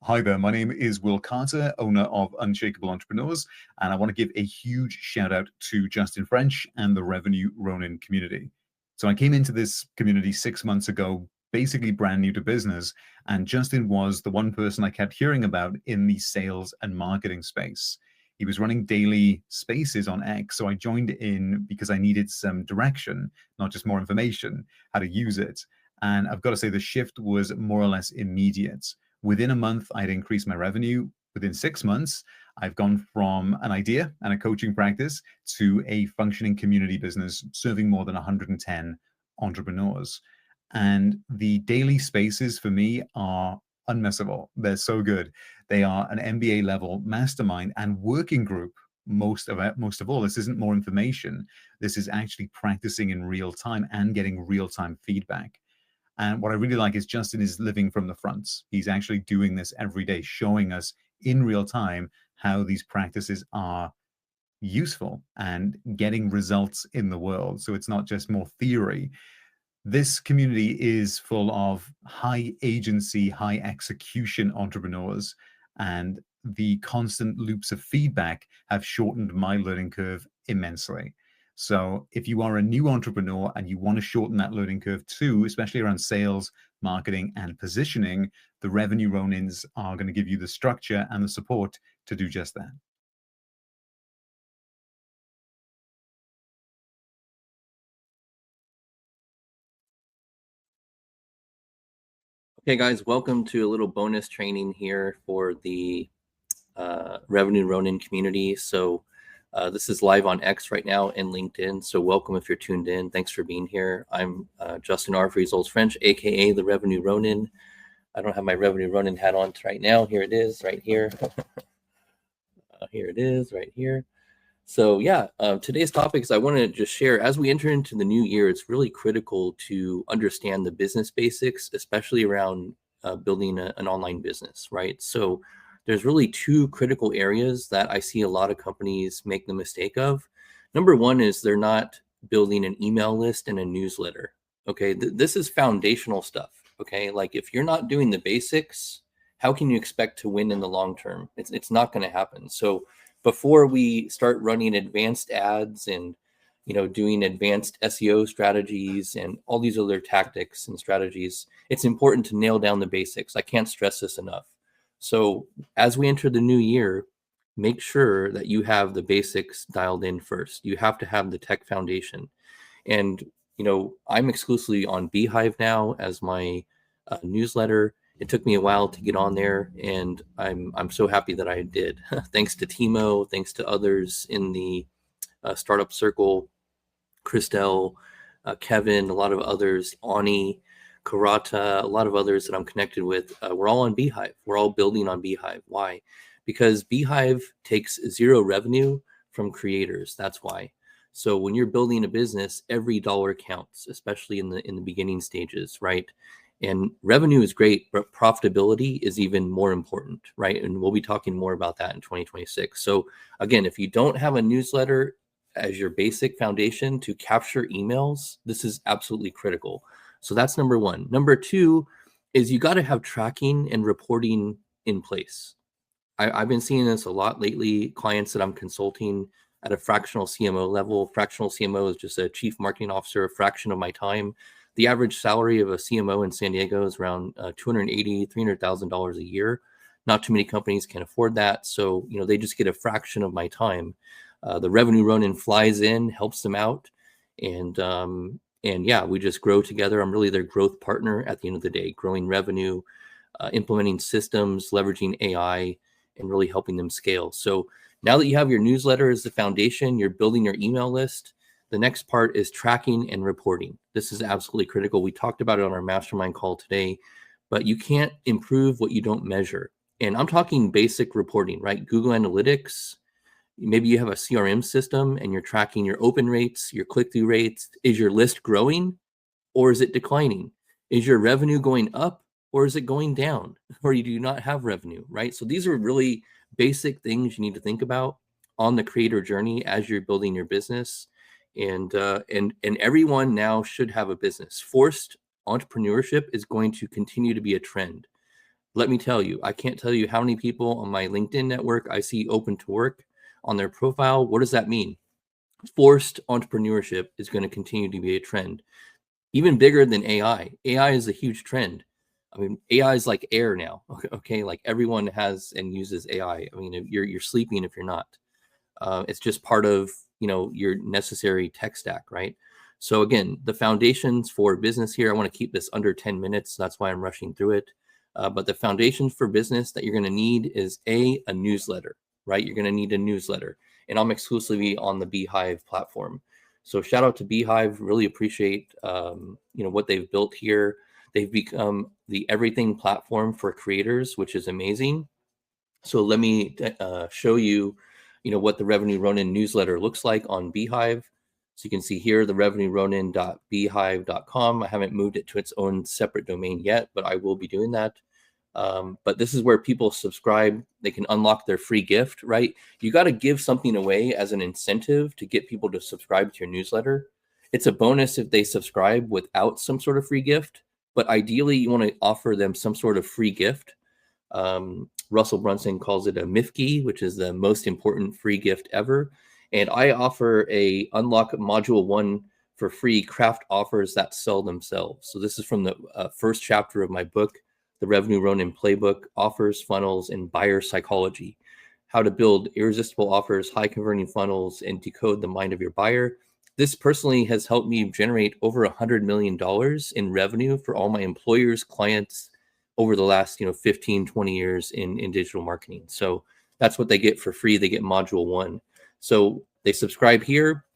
Hi there, my name is Will Carter, owner of Unshakable Entrepreneurs, and I want to give a huge shout out to Justin French and the Revenue Ronin community. So I came into this community 6 months ago, basically brand new to business, and Justin was the one person I kept hearing about in the sales and marketing space. He was running daily spaces on X, so I joined in because I needed some direction, not just more information, how to use it. And I've got to say the shift was more or less immediate. Within a month, I'd increased my revenue. Within 6 months, I've gone from an idea and a coaching practice to a functioning community business serving more than 110 entrepreneurs. And the daily spaces for me are unmissable. They're so good. They are an MBA level mastermind and working group. Most of all, this isn't more information. This is actually practicing in real time and getting real time feedback. And what I really like is Justin is living from the front. He's actually doing this every day, showing us in real time how these practices are useful and getting results in the world. So it's not just more theory. This community is full of high agency, high execution entrepreneurs, and the constant loops of feedback have shortened my learning curve immensely. So if you are a new entrepreneur and you want to shorten that learning curve too, especially around sales, marketing, and positioning, the Revenue Ronins are going to give you the structure and the support to do just that. Okay, guys, welcome to a little bonus training here for the Revenue Ronin community. So this is live on X right now and LinkedIn. So welcome if you're tuned in. Thanks for being here. I'm Justin R. Results French, aka the Revenue Ronin. I don't have my Revenue Ronin hat on right now. Here it is, right here. Here it is, right here. So yeah, today's topics I want to just share. As we enter into the new year, it's really critical to understand the business basics, especially around building an online business, right? So there's really two critical areas that I see a lot of companies make the mistake of. Number one is they're not building an email list and a newsletter. Okay, this is foundational stuff. Okay, like if you're not doing the basics, how can you expect to win in the long term? It's not going to happen. So before we start running advanced ads and doing advanced SEO strategies and all these other tactics and strategies, it's important to nail down the basics. I can't stress this enough. So as we enter the new year, make sure that you have the basics dialed in first. You have to have the tech foundation. And I'm exclusively on Beehive now as my newsletter. It took me a while to get on there, and I'm so happy that I did. Thanks to Timo, thanks to others in the startup circle, Christelle, Kevin, a lot of others, Ani, Karata, a lot of others that I'm connected with. We're all on Beehive. We're all building on Beehive. Why? Because Beehive takes zero revenue from creators. That's why. So when you're building a business, every dollar counts, especially in the beginning stages, right? And revenue is great, but profitability is even more important, right? And we'll be talking more about that in 2026. So again, if you don't have a newsletter as your basic foundation to capture emails, this is absolutely critical. So that's number one. Number two is you got to have tracking and reporting in place. I've been seeing this a lot lately. Clients that I'm consulting at a fractional CMO level. Fractional CMO is just a chief marketing officer, a fraction of my time. The average salary of a CMO in San Diego is around $280,000, $300,000 a year. Not too many companies can afford that. So, they just get a fraction of my time. The Revenue Ronin flies in, helps them out. And yeah, we just grow together. I'm really their growth partner at the end of the day, growing revenue, implementing systems, leveraging AI, and really helping them scale. So now that you have your newsletter as the foundation, you're building your email list. The next part is tracking and reporting. This is absolutely critical. We talked about it on our mastermind call today, but you can't improve what you don't measure. And I'm talking basic reporting, right? Google Analytics. Maybe you have a CRM system and you're tracking your open rates, your click-through rates. Is your list growing or is it declining? Is your revenue going up or is it going down? Or you do not have revenue, right? So these are really basic things you need to think about on the creator journey as you're building your business. And everyone now should have a business. Forced entrepreneurship is going to continue to be a trend. let me tell you, I can't tell you how many people on my LinkedIn network I see open to work on their profile. What does that mean? Forced entrepreneurship is going to continue to be a trend, even bigger than AI. AI is a huge trend. I mean, AI is like air now. Okay, like everyone has and uses AI. I mean, you're sleeping if you're not. It's just part of your necessary tech stack, right? So again, the foundations for business here. I want to keep this under 10 minutes. So that's why I'm rushing through it. But the foundations for business that you're going to need is a newsletter, right? You're going to need a newsletter, and I'm exclusively on the Beehive platform. So shout out to Beehive. Really appreciate what they've built here. They've become the everything platform for creators, which is amazing. So let me show you, what the Revenue Ronin newsletter looks like on Beehive. So you can see here the revenueronin.beehive.com. I haven't moved it to its own separate domain yet, but I will be doing that. But this is where people subscribe. They can unlock their free gift, right? You got to give something away as an incentive to get people to subscribe to your newsletter. It's a bonus if they subscribe without some sort of free gift, but ideally you want to offer them some sort of free gift. Russell Brunson calls it a MIFGI, which is the most important free gift ever. And I offer a unlock module 1 for free craft offers that sell themselves. So this is from the first chapter of my book, The Revenue Ronin Playbook, Offers, Funnels, and Buyer Psychology. How to build irresistible offers, high converting funnels, and decode the mind of your buyer. This personally has helped me generate over $100 million in revenue for all my employers, clients, over the last 15, 20 years in digital marketing. So that's what they get for free. They get module 1. So they subscribe here,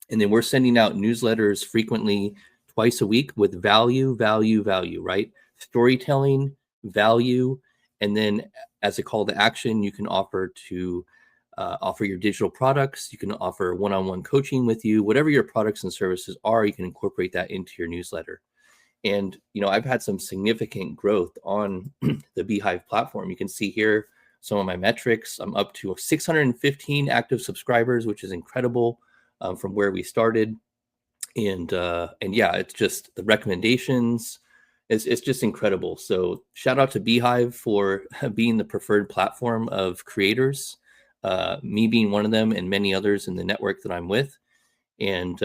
and then we're sending out newsletters frequently twice a week with value, right? Storytelling, value, and then as a call to action, you can offer to offer your digital products. You can offer one-on-one coaching with you. Whatever your products and services are, you can incorporate that into your newsletter. And, I've had some significant growth on the Beehive platform. You can see here some of my metrics. I'm up to 615 active subscribers, which is incredible from where we started. And yeah, it's just the recommendations. It's just incredible. So shout out to Beehive for being the preferred platform of creators, me being one of them and many others in the network that I'm with. And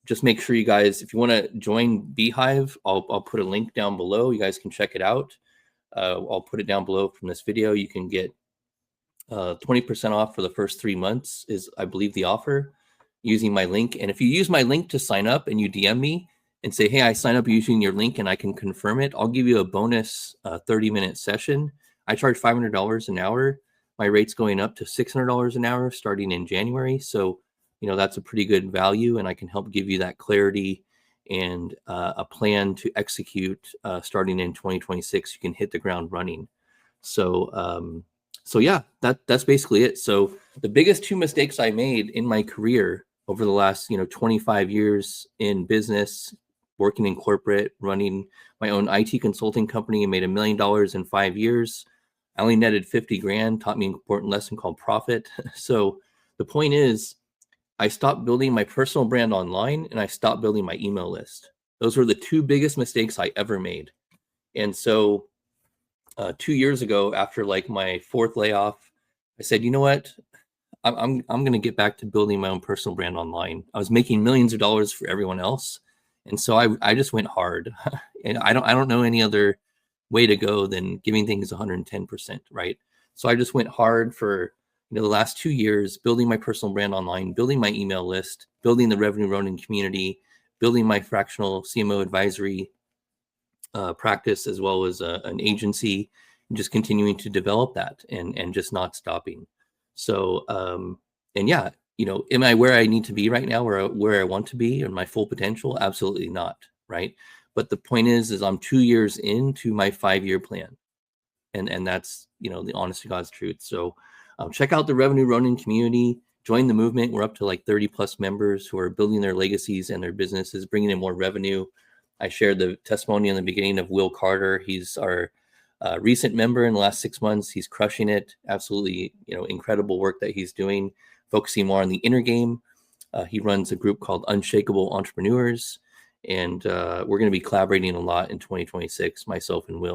just make sure you guys, if you want to join Beehive, I'll put a link down below. You guys can check it out. I'll put it down below from this video. You can get 20% off for the first 3 months is, I believe, the offer using my link. And if you use my link to sign up and you DM me and say, hey, I signed up using your link and I can confirm it, I'll give you a bonus 30-minute session. I charge $500 an hour. My rate's going up to $600 an hour starting in January. So that's a pretty good value, and I can help give you that clarity and a plan to execute starting in 2026. You can hit the ground running. So yeah, that's basically it. So the biggest 2 mistakes I made in my career over the last 25 years in business, working in corporate, running my own IT consulting company, and made $1 million in 5 years. I only netted 50 grand, taught me an important lesson called profit. So the point is, I stopped building my personal brand online, and I stopped building my email list. Those were the 2 biggest mistakes I ever made. And so 2 years ago, after like my 4th layoff, I said, you know what? I'm going to get back to building my own personal brand online. I was making millions of dollars for everyone else. And so I just went hard. And I don't know any other way to go than giving things 110%, right? So I just went hard for the last 2 years, building my personal brand online, building my email list, building the Revenue Ronin community, building my fractional CMO advisory practice, as well as an agency, and just continuing to develop that and just not stopping. So, and yeah, am I where I need to be right now, where I want to be and my full potential? Absolutely not. Right. But the point is I'm 2 years into my 5-year plan. And that's, the honest to God's truth. So check out the Revenue Ronin community, join the movement. We're up to like 30 plus members who are building their legacies and their businesses, bringing in more revenue. I shared the testimony in the beginning of Will Carter. He's our recent member in the last 6 months. He's crushing it. Absolutely, incredible work that he's doing, focusing more on the inner game. He runs a group called Unshakable Entrepreneurs. And we're going to be collaborating a lot in 2026, myself and Will.